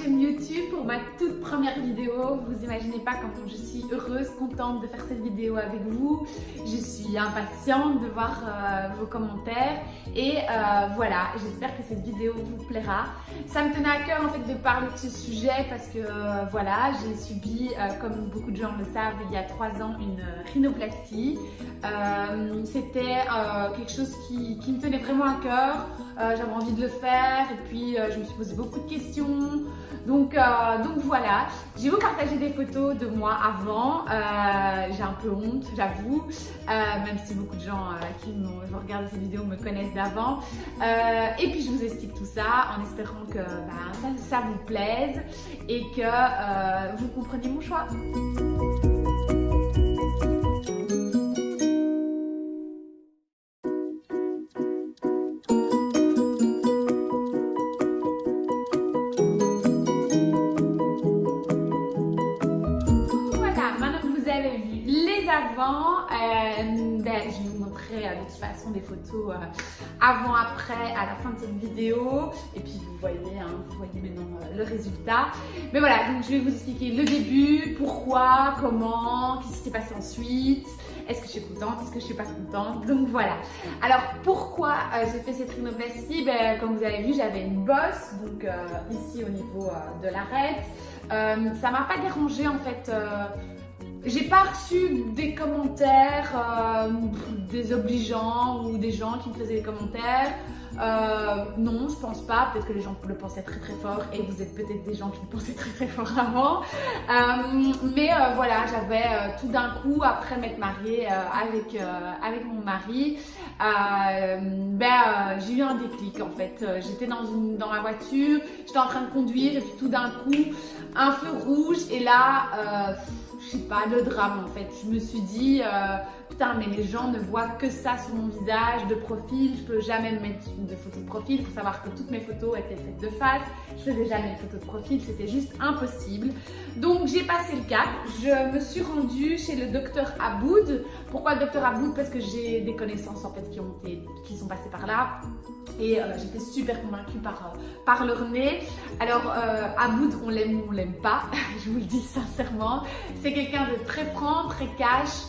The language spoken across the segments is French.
chaîne YouTube pour ma toute première vidéo. Vous imaginez pas comment je suis heureuse, contente de faire cette vidéo avec vous. Je suis impatiente de voir vos commentaires et voilà, j'espère que cette vidéo vous plaira. Ça me tenait à cœur en fait de parler de ce sujet parce que voilà, j'ai subi, comme beaucoup de gens le savent, il y a 3 ans une rhinoplastie. C'était quelque chose qui me tenait vraiment à cœur. J'avais envie de le faire et puis je me suis posé beaucoup de questions. Donc voilà, je vais vous partager des photos de moi avant. J'ai un peu honte, j'avoue, même si beaucoup de gens qui vont regarder cette vidéo me connaissent d'avant. Et puis je vous explique tout ça en espérant que ça vous plaise et que vous compreniez mon choix. Avant, je vais vous montrer de toute façon des photos avant-après à la fin de cette vidéo et puis vous voyez maintenant le résultat. Mais voilà, donc je vais vous expliquer le début, pourquoi, comment, qu'est-ce qui s'est passé ensuite, est-ce que je suis contente, est-ce que je suis pas contente, donc voilà. Alors pourquoi j'ai fait cette rhinoplastie? Comme vous avez vu, j'avais une bosse, donc ici au niveau de l'arête. Ça m'a pas dérangé en fait. J'ai pas reçu des commentaires désobligeants ou des gens qui me faisaient des commentaires. Non, je pense pas. Peut-être que les gens le pensaient très très fort et vous êtes peut-être des gens qui le pensaient très très fort avant. Mais voilà, j'avais tout d'un coup, après m'être mariée avec mon mari, j'ai eu un déclic en fait. J'étais dans ma voiture, j'étais en train de conduire et puis tout d'un coup, un feu rouge et là, je sais pas, le drame en fait. Je me suis dit, putain, mais les gens ne voient que ça sur mon visage, de profil. Je peux jamais me mettre de photos de profil. Il faut savoir que toutes mes photos étaient faites de face. Je faisais jamais de photos de profil, c'était juste impossible. Donc j'ai passé le cap. Je me suis rendue chez le docteur Aboud. Pourquoi le docteur Aboud? Parce que j'ai des connaissances en fait qui sont passées par là. Et j'étais super convaincue par leur nez. Alors, Aboud, on l'aime ou on l'aime pas, je vous le dis sincèrement. C'est quelqu'un de très franc, très cash,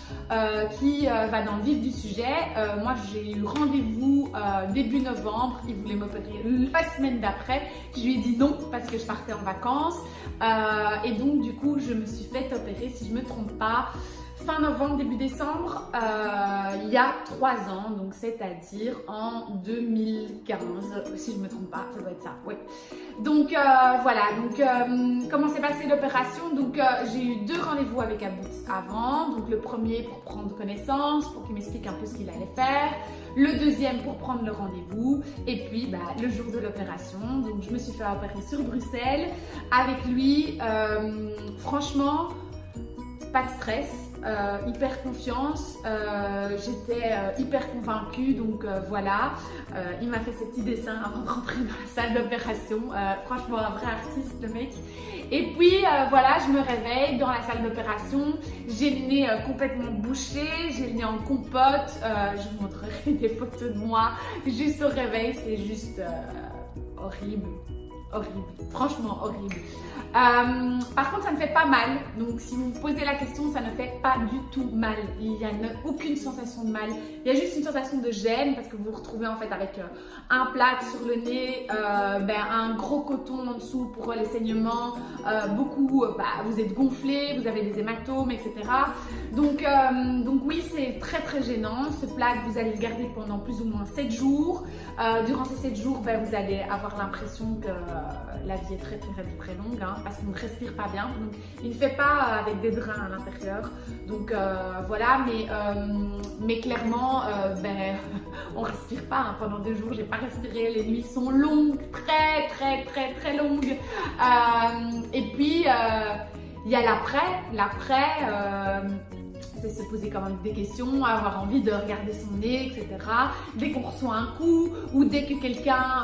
qui va dans le vif du sujet. Moi, j'ai eu rendez-vous début novembre. Il voulait m'opérer la semaine d'après. Je lui ai dit non parce que je partais en vacances. Et donc, du coup, je me suis fait opérer, si je ne me trompe pas, fin novembre, début décembre, il y a 3 ans, donc c'est-à-dire en 2015, si je ne me trompe pas, ça doit être ça, oui. Donc voilà, donc comment s'est passée l'opération? Donc j'ai eu 2 rendez-vous avec Aboud avant, donc le premier pour prendre connaissance, pour qu'il m'explique un peu ce qu'il allait faire, le deuxième pour prendre le rendez-vous, et puis le jour de l'opération, donc je me suis fait opérer sur Bruxelles avec lui, franchement, pas de stress. Hyper confiance, j'étais hyper convaincue, donc voilà, il m'a fait ses petits dessins avant de rentrer dans la salle d'opération, franchement un vrai artiste le mec. Et puis voilà, je me réveille dans la salle d'opération, j'ai le nez complètement bouché, j'ai le nez en compote, je vous montrerai des photos de moi juste au réveil, c'est juste horrible. Horrible, franchement horrible. Par contre, ça ne fait pas mal. Donc, si vous vous posez la question, ça ne fait pas du tout mal. Il n'y a aucune sensation de mal. Il y a juste une sensation de gêne parce que vous vous retrouvez en fait avec un plaque sur le nez, un gros coton en dessous pour les saignements. Vous êtes gonflé, vous avez des hématomes, etc. Donc oui, c'est très très gênant. Ce plaque, vous allez le garder pendant plus ou moins 7 jours. Durant ces 7 jours, vous allez avoir l'impression que la vie est très très très longue parce qu'on ne respire pas bien, donc il ne fait pas avec des drains à l'intérieur, donc voilà, mais clairement on respire pas pendant 2 jours, j'ai pas respiré, les nuits sont longues, très très très très longues, et puis il y a l'après, c'est se poser quand même des questions, avoir envie de regarder son nez, etc. Dès qu'on reçoit un coup ou dès que quelqu'un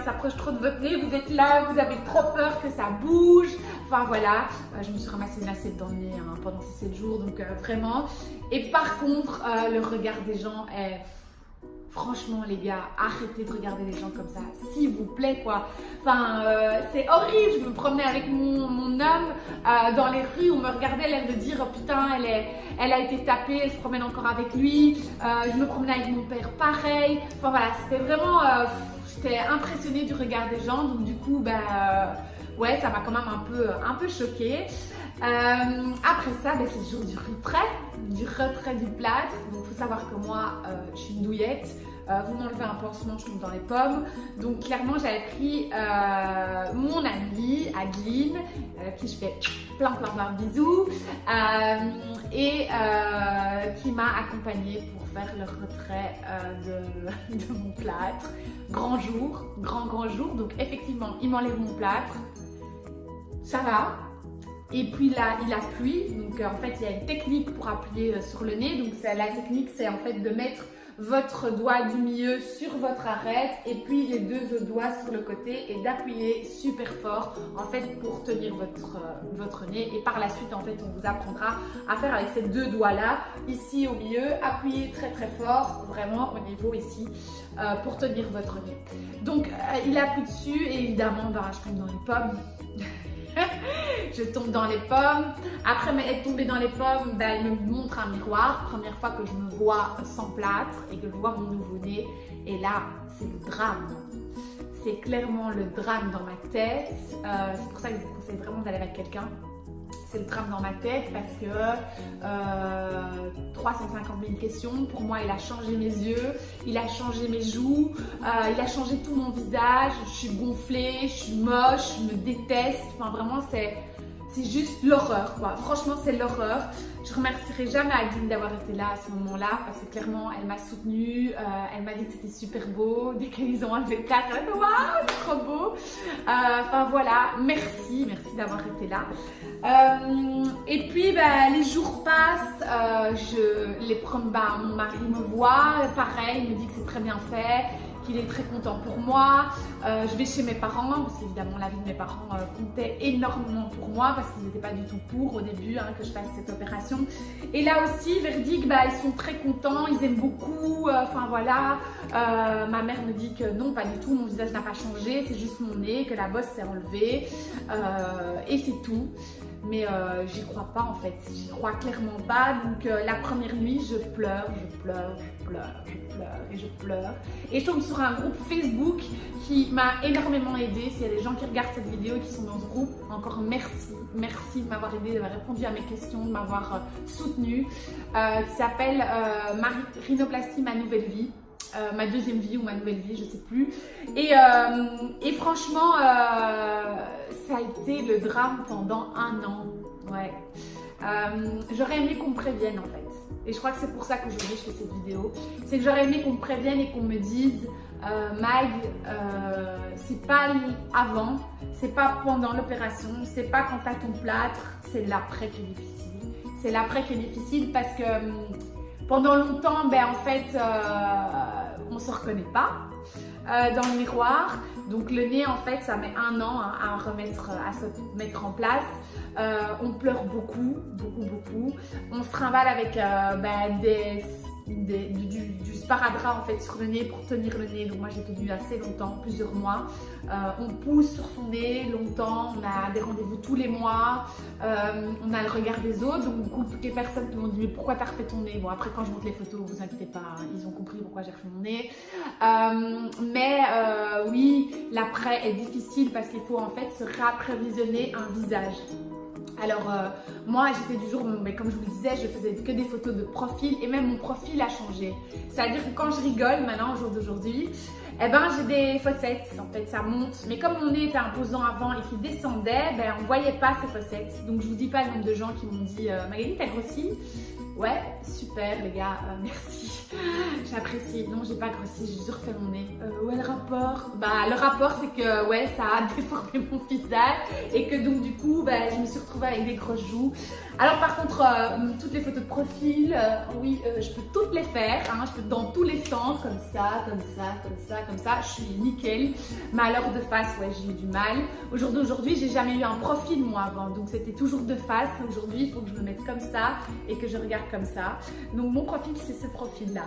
s'approche trop de votre nez, vous êtes là, vous avez trop peur que ça bouge. Enfin voilà, je me suis ramassé une assiette dans le nez pendant ces 7 jours, donc vraiment. Et par contre, le regard des gens est Franchement les gars, arrêtez de regarder les gens comme ça, s'il vous plaît quoi. Enfin, c'est horrible, je me promenais avec mon homme dans les rues, on me regardait l'air de dire oh, putain elle a été tapée, elle se promène encore avec lui. Je me promenais avec mon père pareil. Enfin voilà, c'était vraiment, j'étais impressionnée du regard des gens, donc du coup ouais, ça m'a quand même un peu choquée. Après ça, c'est le jour du retrait du plâtre. Donc il faut savoir que moi, je suis une douillette. Vous m'enlevez un pansement, je tombe dans les pommes. Donc clairement, j'avais pris mon amie Adeline, qui je fais plein de bisous, et qui m'a accompagnée pour faire le retrait de mon plâtre. Grand jour. Donc effectivement, il m'enlève mon plâtre. Ça va. Et puis là, il appuie. Donc en fait, il y a une technique pour appuyer sur le nez. Donc la technique, c'est en fait de mettre votre doigt du milieu sur votre arête et puis les deux autres doigts sur le côté et d'appuyer super fort en fait pour tenir votre nez. Et par la suite, en fait, on vous apprendra à faire avec ces deux doigts-là, ici au milieu, appuyez très fort, vraiment au niveau ici, pour tenir votre nez. Donc, il appuie dessus et évidemment, je tombe dans les pommes. Je tombe dans les pommes. Après être tombée dans les pommes, il me montre un miroir. Première fois que je me vois sans plâtre et que je vois mon nouveau-né. Et là, c'est le drame. C'est clairement le drame dans ma tête. C'est pour ça que je vous conseille vraiment d'aller avec quelqu'un. C'est le drame dans ma tête parce que 350 000 questions. Pour moi, il a changé mes yeux, il a changé mes joues, il a changé tout mon visage. Je suis gonflée, je suis moche, je me déteste. Enfin, vraiment, c'est juste l'horreur, quoi. Franchement, c'est l'horreur. Je remercierai jamais Adeline d'avoir été là à ce moment-là parce que clairement, elle m'a soutenue. Elle m'a dit que c'était super beau. Dès qu'ils ont enlevé le cadre, elle m'a dit waouh, c'est trop beau. Enfin voilà, merci d'avoir été là. Et puis les jours passent, mon mari me voit, pareil, il me dit que c'est très bien fait, qu'il est très content pour moi. Je vais chez mes parents parce qu'évidemment la vie de mes parents comptait énormément pour moi parce qu'ils n'étaient pas du tout pour au début que je fasse cette opération. Et là aussi, verdict, ils sont très contents, ils aiment beaucoup. Enfin voilà, ma mère me dit que non, pas du tout, mon visage n'a pas changé, c'est juste mon nez, que la bosse s'est enlevée et c'est tout. Mais j'y crois pas en fait, j'y crois clairement pas. Donc la première nuit, je pleure. Et je tombe sur un groupe Facebook qui m'a énormément aidée. S'il y a des gens qui regardent cette vidéo et qui sont dans ce groupe, encore merci de m'avoir aidée, d'avoir répondu à mes questions, de m'avoir soutenue. Qui s'appelle Rhinoplastie, ma nouvelle vie. Ma deuxième vie ou ma nouvelle vie, je sais plus. Et franchement, ça a été le drame pendant 1 an. Ouais. J'aurais aimé qu'on me prévienne en fait. Et je crois que c'est pour ça qu'aujourd'hui je fais cette vidéo. C'est que j'aurais aimé qu'on me prévienne et qu'on me dise Mag, c'est pas avant, c'est pas pendant l'opération, c'est pas quand t'as ton plâtre, c'est l'après qui est difficile. C'est l'après qui est difficile parce que pendant longtemps, en fait, on se reconnaît pas dans le miroir. Donc le nez, en fait, ça met 1 an à se mettre en place. On pleure beaucoup. On se trimballe avec du sparadrap en fait sur le nez pour tenir le nez. Donc moi j'ai tenu assez longtemps, plusieurs mois. On pousse sur son nez longtemps, on a des rendez-vous tous les mois, on a le regard des autres. Donc beaucoup de personnes qui m'ont dit mais pourquoi t'as refait ton nez? Bon après quand je montre les photos, vous inquiétez pas, ils ont compris pourquoi j'ai refait mon nez. Oui, l'après est difficile parce qu'il faut en fait se réapprévisionner un visage. Alors moi j'étais du genre, mais comme je vous le disais, je faisais que des photos de profil et même mon profil a changé. C'est-à-dire que quand je rigole maintenant au jour d'aujourd'hui, j'ai des fossettes, en fait ça monte. Mais comme mon nez était imposant avant et qu'il descendait, on voyait pas ces fossettes. Donc je vous dis pas le nombre de gens qui m'ont dit Magali t'as grossi? Ouais, super les gars, merci, j'apprécie. Non, j'ai pas grossi, j'ai juste refait mon nez. Ouais, le rapport? Le rapport, c'est que ouais, ça a déformé mon visage et que donc du coup, je me suis retrouvée avec des grosses joues. Alors par contre, toutes les photos de profil, oui, je peux toutes les faire, je peux dans tous les sens, comme ça, je suis nickel. Mais alors de face, ouais, j'ai eu du mal. Aujourd'hui, j'ai jamais eu un profil moi avant, donc c'était toujours de face. Aujourd'hui, il faut que je me mette comme ça et que je regarde comme ça. Donc mon profil, c'est ce profil-là.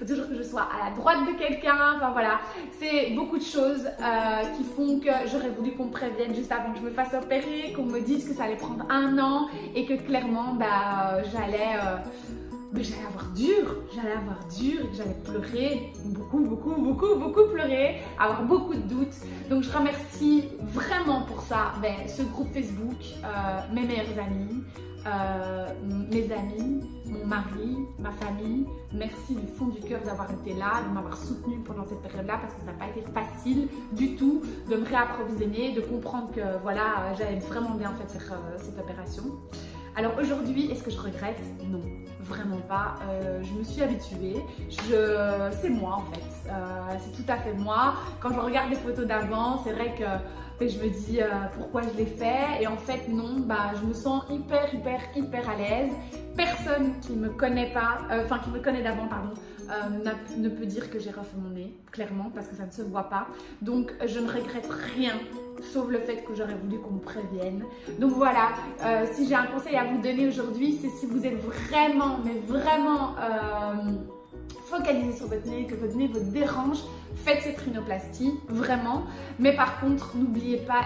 faut toujours que je sois à la droite de quelqu'un. Enfin voilà, c'est beaucoup de choses qui font que j'aurais voulu qu'on me prévienne juste avant que je me fasse opérer, qu'on me dise que ça allait prendre 1 an et que clairement j'allais avoir dur, et que j'allais pleurer, beaucoup pleurer, avoir beaucoup de doutes. Donc je remercie vraiment pour ça ce groupe Facebook, mes meilleurs amis, mes amis, mon mari, ma famille. Merci du fond du cœur d'avoir été là, de m'avoir soutenue pendant cette période-là parce que ça n'a pas été facile du tout de me réapprovisionner, de comprendre que voilà, j'allais vraiment bien en fait faire cette opération. Alors aujourd'hui, est-ce que je regrette? Non, vraiment pas. Je me suis habituée. C'est moi en fait. C'est tout à fait moi. Quand je regarde les photos d'avant, c'est vrai que je me dis pourquoi je l'ai fait. Et en fait, non, je me sens hyper à l'aise. Personne qui me connaît pas, qui me connaît d'avant, pardon, ne peut dire que j'ai refait mon nez, clairement, parce que ça ne se voit pas. Donc, je ne regrette rien, sauf le fait que j'aurais voulu qu'on me prévienne. Donc voilà, si j'ai un conseil à vous donner aujourd'hui, c'est si vous êtes vraiment, mais vraiment focalisé sur votre nez, que votre nez vous dérange, faites cette rhinoplastie, vraiment. Mais par contre, n'oubliez pas,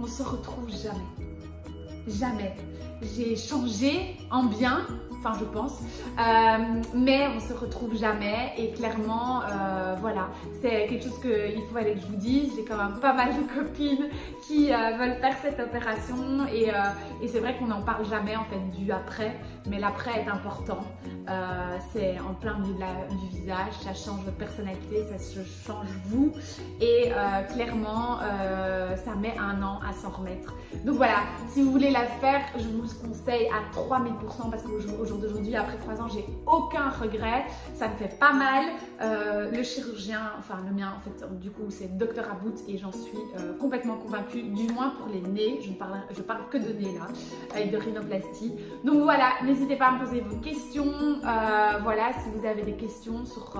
on se retrouve jamais. Jamais. J'ai changé en bien, enfin je pense, mais on se retrouve jamais et clairement voilà, c'est quelque chose qu'il faut aller que je vous dise. J'ai quand même pas mal de copines qui veulent faire cette opération et c'est vrai qu'on n'en parle jamais en fait du après, mais l'après est important. C'est en plein milieu du visage, ça change votre personnalité, ça change vous et clairement ça met 1 an à s'en remettre. Donc voilà, si vous voulez la faire, je vous conseille à 3000% parce qu'au jour d'aujourd'hui, après 3 ans, j'ai aucun regret. Ça me fait pas mal. Le chirurgien, enfin le mien, en fait, du coup, c'est Dr Aboud et j'en suis complètement convaincue, du moins pour les nez. Je parle que de nez là, avec de rhinoplastie. Donc voilà, n'hésitez pas à me poser vos questions. Voilà, si vous avez des questions sur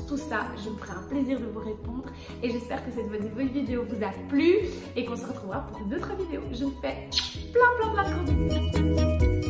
tout ça, je me ferai un plaisir de vous répondre. Et j'espère que cette vidéo vous a plu et qu'on se retrouvera pour une autre vidéo. Je vous fais plein de gros bisous.